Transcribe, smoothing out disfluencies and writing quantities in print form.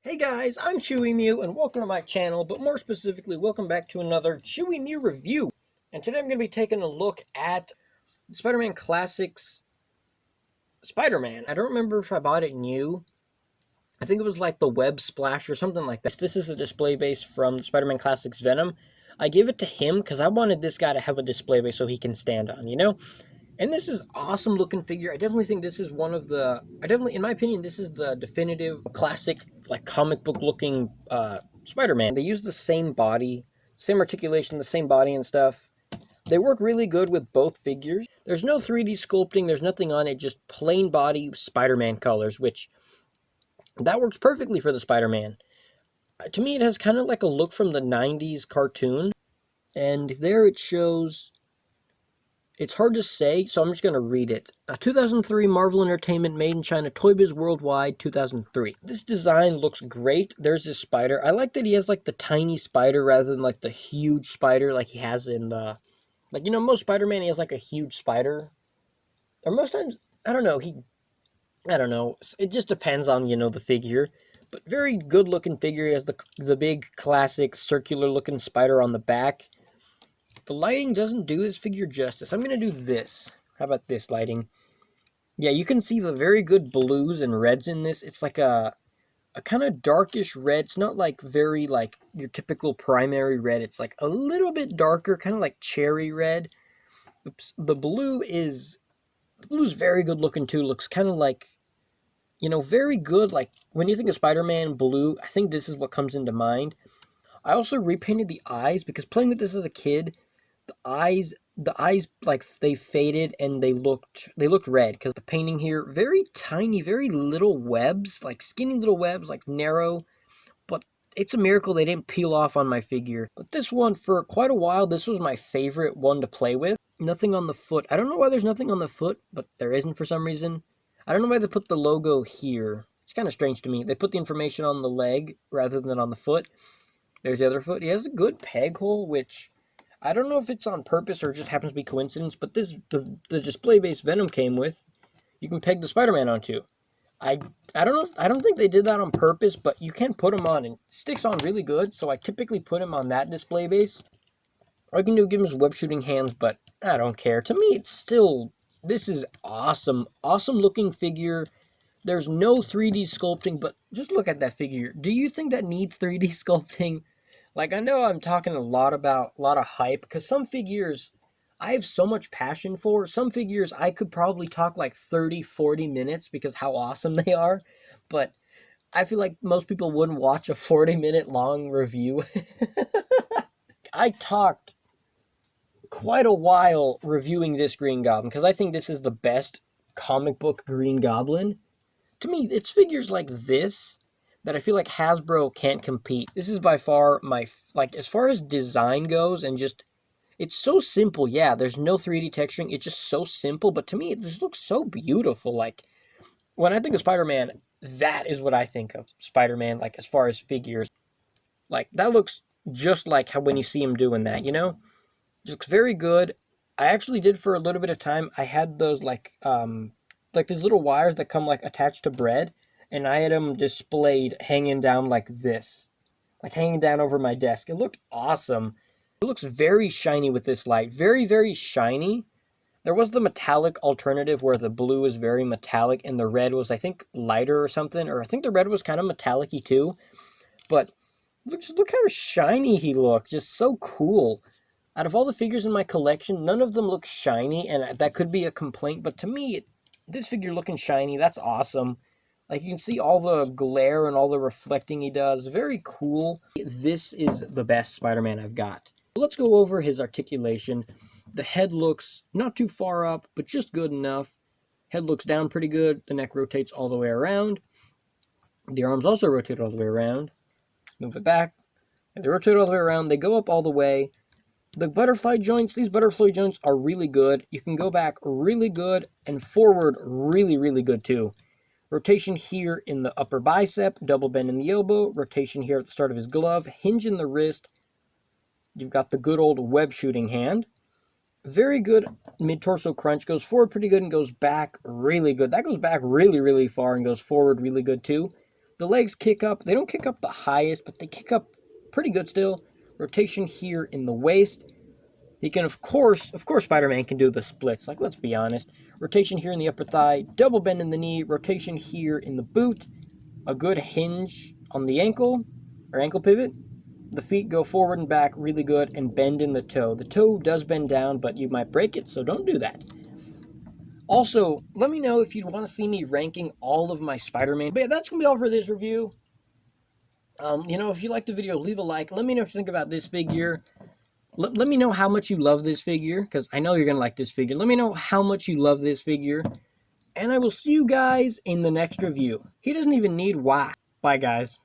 Hey guys, I'm Chewy Mew and welcome to my channel, but more specifically, welcome back to another Chewy Mew review. And today I'm going to be taking a look at Spider-Man Classics Spider-Man. I don't remember if I bought it new. I think it was like the Web Splash or something like that. This is the display base from Spider-Man Classics Venom. I gave it to him because I wanted this guy to have a display base so he can stand on, you know? And this is awesome looking figure. I definitely think this is one of the, in my opinion, this is the definitive classic, like comic book looking Spider-Man. They use the same body, same articulation, the same body and stuff. They work really good with both figures. There's no 3D sculpting, there's nothing on it, just plain body Spider-Man colors, which that works perfectly for the Spider-Man. To me, it has kind of like a look from the 90s cartoon. And there it shows. It's hard to say, so I'm just going to read it. 2003 Marvel Entertainment Made in China Toy Biz Worldwide 2003. This design looks great. There's this spider. I like that he has like the tiny spider rather than like the huge spider like he has in the... Like, you know, most Spider-Man, he has like a huge spider. Or most times, I don't know, I don't know. It just depends on, you know, the figure. But very good looking figure. He has the big classic circular looking spider on the back. The lighting doesn't do this figure justice. I'm going to do this. How about this lighting? Yeah, you can see the very good blues and reds in this. It's like a kind of darkish red. It's not like very like your typical primary red. It's like a little bit darker, kind of like cherry red. Oops. The blue's very good looking too. Looks kind of like, you know, very good. Like when you think of Spider-Man blue, I think this is what comes into mind. I also repainted the eyes because playing with this as a kid, the eyes like they faded and they looked red because the painting here very tiny, very little webs, like skinny little webs, like narrow, but it's a miracle they didn't peel off on my figure. But this one, for quite a while, this was my favorite one to play with. Nothing on the foot. I don't know why there's nothing on the foot, but there isn't for some reason. I don't know why they put the logo here. It's kind of strange to me. They put the information on the leg rather than on the foot. There's the other foot. He has a good peg hole, which I don't know if it's on purpose or just happens to be coincidence, but the display base Venom came with, you can peg the Spider-Man onto. I I don't know I don't think they did that on purpose, but you can put him on and it sticks on really good, so I typically put him on that display base. Or I can give him his web shooting hands, but I don't care. To me, it's still, this is awesome. Awesome looking figure. There's no 3D sculpting, but just look at that figure. Do you think that needs 3D sculpting? Like, I know I'm talking a lot of hype, because some figures I have so much passion for. Some figures I could probably talk like 30, 40 minutes because how awesome they are. But I feel like most people wouldn't watch a 40-minute long review. I talked quite a while reviewing this Green Goblin because I think this is the best comic book Green Goblin. To me, it's figures like this that I feel like Hasbro can't compete. This is by far my, like, as far as design goes, and just, it's so simple. Yeah, there's no 3D texturing. It's just so simple, but to me, it just looks so beautiful. Like, when I think of Spider-Man, that is what I think of Spider-Man, like, as far as figures. Like, that looks just like how when you see him doing that, you know? It looks very good. I actually did for a little bit of time. I had those, like these little wires that come, like, attached to bread, and I had them displayed hanging down like this, like hanging down over my desk. It looked awesome. It looks very shiny with this light. Very, very shiny. There was the metallic alternative where the blue is very metallic and the red was, I think, lighter or something. Or I think the red was kind of metallic-y too. But look how shiny he looked. Just so cool. Out of all the figures in my collection, none of them look shiny, and that could be a complaint. But to me, this figure looking shiny, that's awesome. Like, you can see all the glare and all the reflecting he does. Very cool. This is the best Spider-Man I've got. Let's go over his articulation. The head looks not too far up, but just good enough. Head looks down pretty good. The neck rotates all the way around. The arms also rotate all the way around. Move it back. And they rotate all the way around. They go up all the way. The butterfly joints, these butterfly joints are really good. You can go back really good and forward really, really good too. Rotation here in the upper bicep, double bend in the elbow, rotation here at the start of his glove, hinge in the wrist. You've got the good old web shooting hand. Very good mid-torso crunch, goes forward pretty good and goes back really good. That goes back really, really far and goes forward really good too. The legs kick up. They don't kick up the highest, but they kick up pretty good still. Rotation here in the waist. He can, of course, Spider-Man can do the splits. Like, let's be honest. Rotation here in the upper thigh. Double bend in the knee. Rotation here in the boot. A good hinge on the ankle, or ankle pivot. The feet go forward and back really good, and bend in the toe. The toe does bend down, but you might break it, so don't do that. Also, let me know if you'd want to see me ranking all of my Spider-Man. But yeah, that's going to be all for this review. If you like the video, leave a like. Let me know what you think about this figure. Let me know how much you love this figure, because I know you're going to like this figure. Let me know how much you love this figure. And I will see you guys in the next review. He doesn't even need why. Bye, guys.